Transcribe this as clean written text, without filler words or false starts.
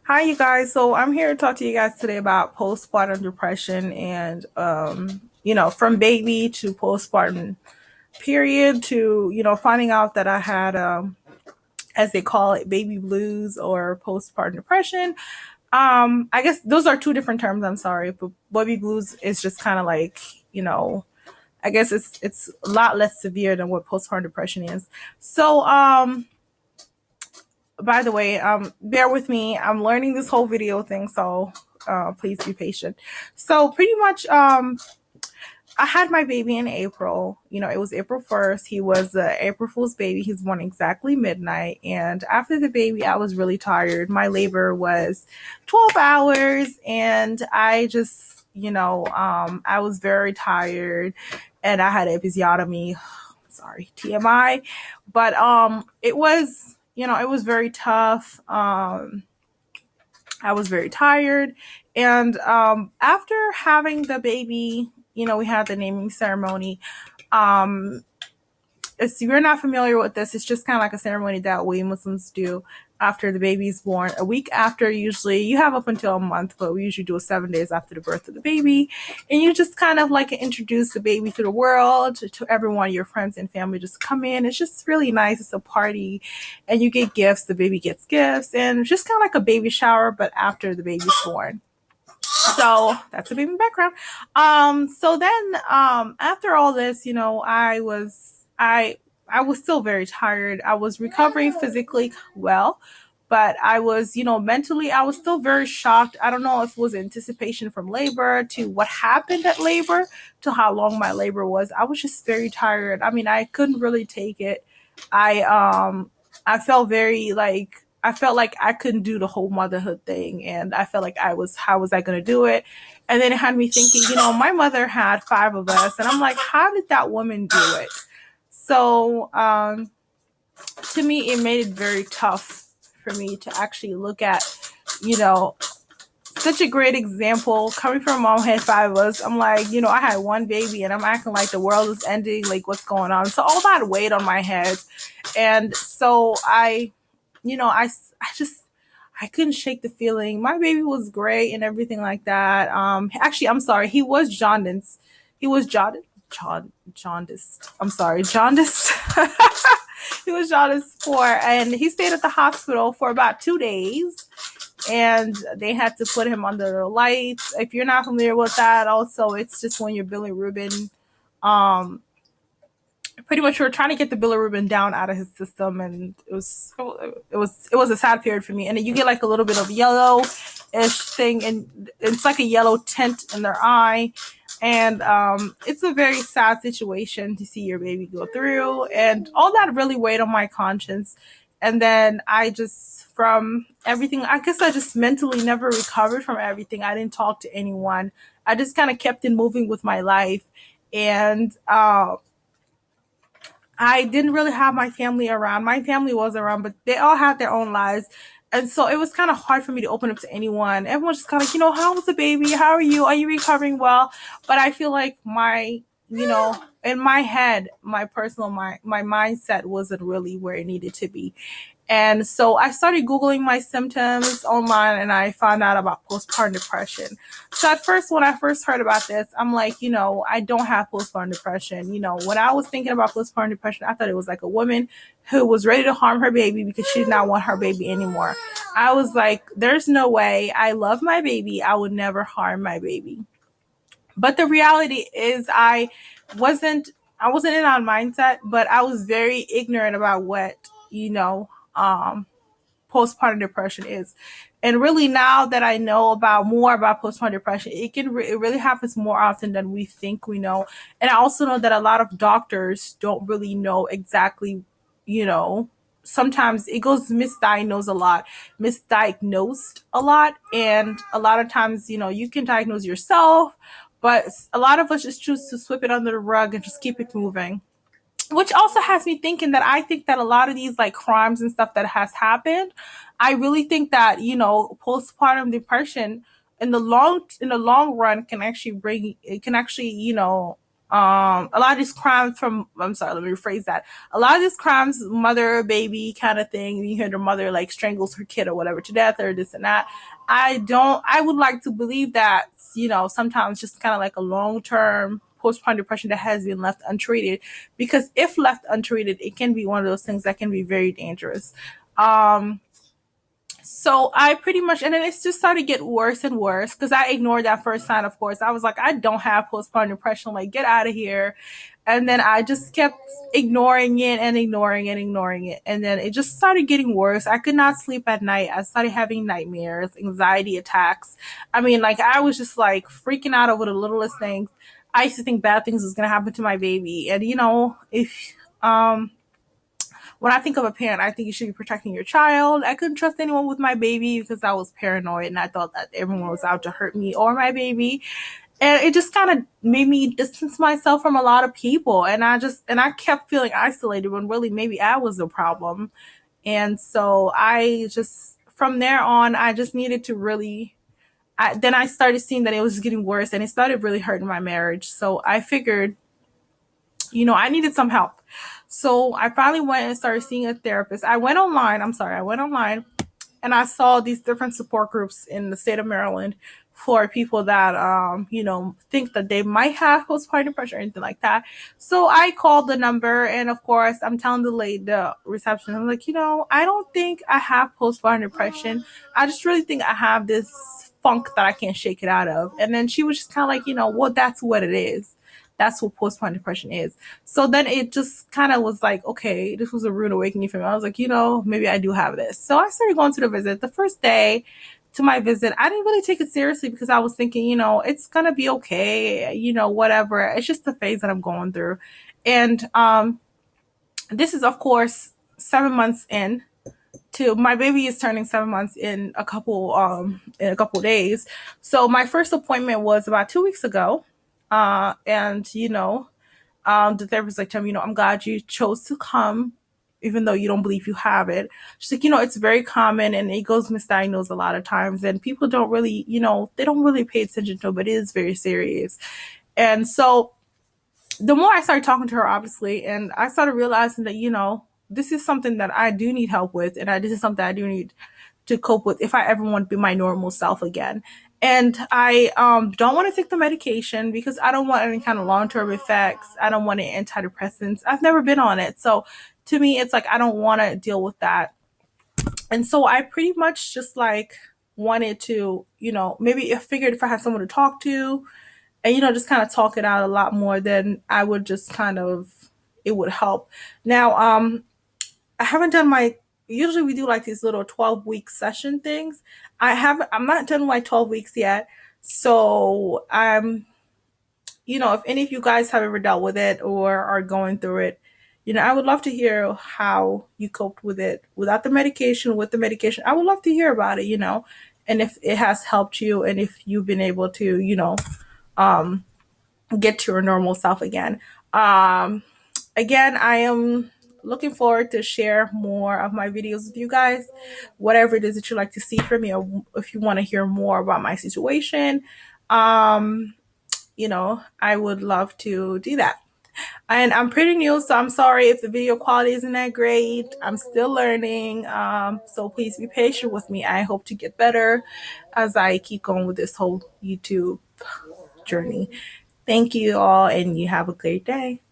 Hi, you guys. So I'm here to talk to you guys today about postpartum depression and, from baby to postpartum period to, finding out that I had, as they call it, baby blues or postpartum depression. I guess those are two different terms. I'm sorry, but baby blues is just kind of like, you know, I guess it's a lot less severe than what postpartum depression is. So, by the way, bear with me. I'm learning this whole video thing, so please be patient. So pretty much, I had my baby in April. It was April 1st. He was April Fool's baby. He's born exactly midnight. And after the baby, I was really tired. My labor was 12 hours, and I just, I was very tired, and I had episiotomy. Sorry, TMI. But it was very tough. I was very tired. And after having the baby, we had the naming ceremony. Um, if you're not familiar with this, it's just kind of like a ceremony that we Muslims do after the baby's born. A week after, usually, you have up until a month, but we usually do it 7 days after the birth of the baby. And you just kind of like introduce the baby to the world, to everyone, your friends and family just come in. It's just really nice. It's a party, and you get gifts. The baby gets gifts, and it's just kind of like a baby shower, but after the baby's born. So that's a baby background. So then after all this, I was still very tired. I was recovering physically well, but I was, mentally I was still very shocked. I don't know if it was anticipation from labor to what happened at labor to how long my labor was. I was just very tired. I mean, I couldn't really take it. I I felt very like I felt like I couldn't do the whole motherhood thing, and I felt like I was how was I going to do it? And then it had me thinking, my mother had five of us, and I'm like, how did that woman do it? So to me, it made it very tough for me to actually look at, you know, such a great example coming from a mom who had five of us. I'm like, I had one baby and I'm acting like the world is ending, like what's going on? So all that weight on my head. And so I just, I couldn't shake the feeling. My baby was great and everything like that. Actually, I'm sorry. He was jaundiced. He was jaundiced. I'm sorry, jaundiced. He was jaundiced and he stayed at the hospital for about 2 days, and they had to put him under the lights. If you're not familiar with that, also it's just when you're bilirubin, um, pretty much we were trying to get the bilirubin down out of his system, and it was a sad period for me. And then you get like a little bit of yellow-ish thing, and it's like a yellow tint in their eye. And it's a very sad situation to see your baby go through, and all that really weighed on my conscience. And then I just, from everything, I guess I just mentally never recovered from everything. I didn't talk to anyone. I just kind of kept it moving with my life. And I didn't really have my family around. My family was around, but they all had their own lives. And so it was kind of hard for me to open up to anyone. Everyone's just kind of like, how was the baby? How are you? Are you recovering well? But I feel like in my head, my mindset wasn't really where it needed to be. And so I started Googling my symptoms online, and I found out about postpartum depression. So at first, when I first heard about this, I'm like, I don't have postpartum depression. When I was thinking about postpartum depression, I thought it was like a woman who was ready to harm her baby because she did not want her baby anymore. I was like, there's no way. I love my baby. I would never harm my baby. But the reality is wasn't I wasn't in on mindset, but I was very ignorant about what, um postpartum depression is. And really, now that I know about more about postpartum depression, it really happens more often than we think we know. And I also know that a lot of doctors don't really know exactly, you know, sometimes it goes misdiagnosed a lot. And a lot of times, you can diagnose yourself, but a lot of us just choose to sweep it under the rug and just keep it moving, which also has me thinking that I think that a lot of these like crimes and stuff that has happened, I really think that, postpartum depression in the long run can actually A lot of these crimes from, I'm sorry, let me rephrase that. A lot of these crimes, mother baby kind of thing, you hear the mother like strangles her kid or whatever to death or this and that. I would like to believe that, sometimes just kind of like a long term postpartum depression that has been left untreated, because if left untreated, it can be one of those things that can be very dangerous. Um, so I pretty much, and then it just started to get worse and worse because I ignored that first sign, of course. I was like, I don't have postpartum depression, like, get out of here. And then I just kept ignoring it and ignoring it, ignoring it. And then it just started getting worse. I could not sleep at night. I started having nightmares, anxiety attacks. I mean, like, I was just like freaking out over the littlest things. I used to think bad things was going to happen to my baby. And, if, when I think of a parent, I think you should be protecting your child. I couldn't trust anyone with my baby because I was paranoid and I thought that everyone was out to hurt me or my baby. And it just kind of made me distance myself from a lot of people. And I kept feeling isolated when really maybe I was the problem. And so from there on, I just needed to really, then I started seeing that it was getting worse and it started really hurting my marriage. So I figured, I needed some help. So I finally went and started seeing a therapist. I went online and I saw these different support groups in the state of Maryland for people that, think that they might have postpartum depression or anything like that. So I called the number, and of course, I'm telling the reception, I'm like, I don't think I have postpartum depression. I just really think I have this funk that I can't shake it out of. And then she was just kind of like, well, that's what it is. That's what postpartum depression is. So then it just kind of was like, okay, this was a rude awakening for me. I was like, maybe I do have this. So I started going to the visit. The first day to my visit, I didn't really take it seriously because I was thinking, it's going to be okay, whatever. It's just the phase that I'm going through. And this is, of course, 7 months in. To my baby is turning 7 months in a couple days. So my first appointment was about 2 weeks ago. And the therapist like, tell me, I'm glad you chose to come, even though you don't believe you have it. She's like, it's very common and it goes misdiagnosed a lot of times, and people don't really, they don't really pay attention to it, but it is very serious. And so the more I started talking to her, obviously, and I started realizing that, this is something that I do need help with, and this is something I do need to cope with if I ever want to be my normal self again. And I don't want to take the medication because I don't want any kind of long term effects. I don't want any antidepressants. I've never been on it. So to me, it's like I don't want to deal with that. And so I pretty much just like wanted to, maybe I figured if I had someone to talk to and, just kind of talk it out a lot more, then I would just kind of, it would help. Now, I haven't done usually we do like these little 12-week session things. I'm not done my 12 weeks yet. So if any of you guys have ever dealt with it or are going through it, I would love to hear how you coped with it without the medication, with the medication. I would love to hear about it, and if it has helped you and if you've been able to, um, get to your normal self again. Again, I am looking forward to share more of my videos with you guys, whatever it is that you like to see from me, or if you want to hear more about my situation. Um, I would love to do that. And I'm pretty new, so I'm sorry if the video quality isn't that great. I'm still learning. So please be patient with me. I hope to get better as I keep going with this whole YouTube journey. Thank you all, and you have a great day.